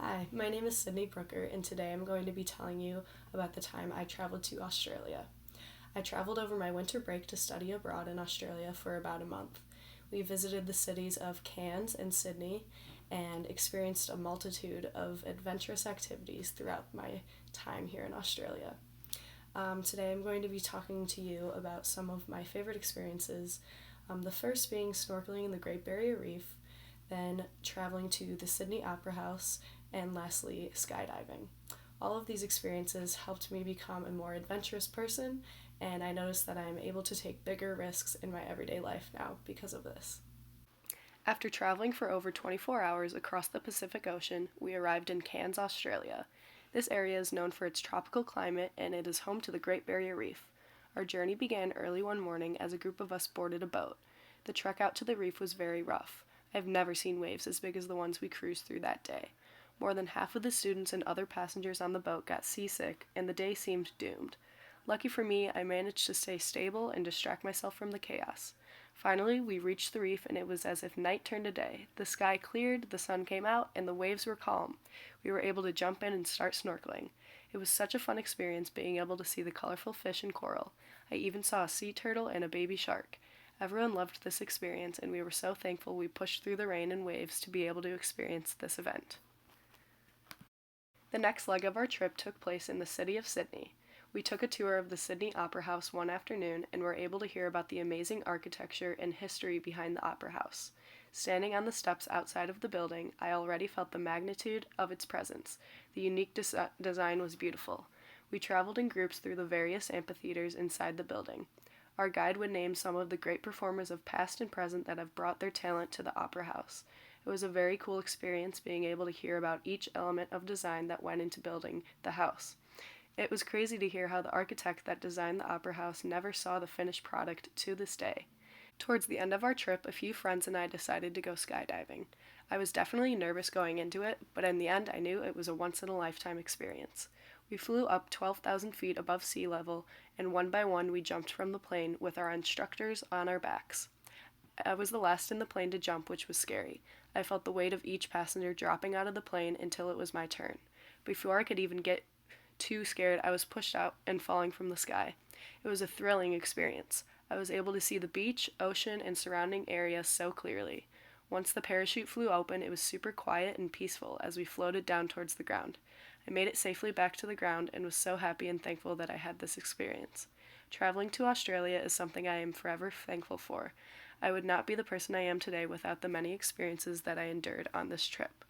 Hi, my name is Sydney Brooker, and today I'm going to be telling you about the time I traveled to Australia. I traveled over my winter break to study abroad in Australia for about a month. We visited the cities of Cairns and Sydney and experienced a multitude of adventurous activities throughout my time here in Australia. Today I'm going to be talking to you about some of my favorite experiences. The first being snorkeling in the Great Barrier Reef, then traveling to the Sydney Opera House, and lastly, skydiving. All of these experiences helped me become a more adventurous person, and I noticed that I am able to take bigger risks in my everyday life now because of this. After traveling for over 24 hours across the Pacific Ocean, we arrived in Cairns, Australia. This area is known for its tropical climate and it is home to the Great Barrier Reef. Our journey began early one morning as a group of us boarded a boat. The trek out to the reef was very rough. I've never seen waves as big as the ones we cruised through that day. More than half of the students and other passengers on the boat got seasick, and the day seemed doomed. Lucky for me, I managed to stay stable and distract myself from the chaos. Finally, we reached the reef, and it was as if night turned to day. The sky cleared, the sun came out, and the waves were calm. We were able to jump in and start snorkeling. It was such a fun experience being able to see the colorful fish and coral. I even saw a sea turtle and a baby shark. Everyone loved this experience, and we were so thankful we pushed through the rain and waves to be able to experience this event. The next leg of our trip took place in the city of Sydney. We took a tour of the Sydney Opera House one afternoon and were able to hear about the amazing architecture and history behind the Opera House. Standing on the steps outside of the building, I already felt the magnitude of its presence. The unique design was beautiful. We traveled in groups through the various amphitheaters inside the building. Our guide would name some of the great performers of past and present that have brought their talent to the Opera House. It was a very cool experience being able to hear about each element of design that went into building the house. It was crazy to hear how the architect that designed the Opera House never saw the finished product to this day. Towards the end of our trip, a few friends and I decided to go skydiving. I was definitely nervous going into it, but in the end, I knew it was a once in a lifetime experience. We flew up 12,000 feet above sea level, and one by one we jumped from the plane with our instructors on our backs. I was the last in the plane to jump, which was scary. I felt the weight of each passenger dropping out of the plane until it was my turn. Before I could even get too scared, I was pushed out and falling from the sky. It was a thrilling experience. I was able to see the beach, ocean, and surrounding area so clearly. Once the parachute flew open, it was super quiet and peaceful as we floated down towards the ground. I made it safely back to the ground and was so happy and thankful that I had this experience. Traveling to Australia is something I am forever thankful for. I would not be the person I am today without the many experiences that I endured on this trip.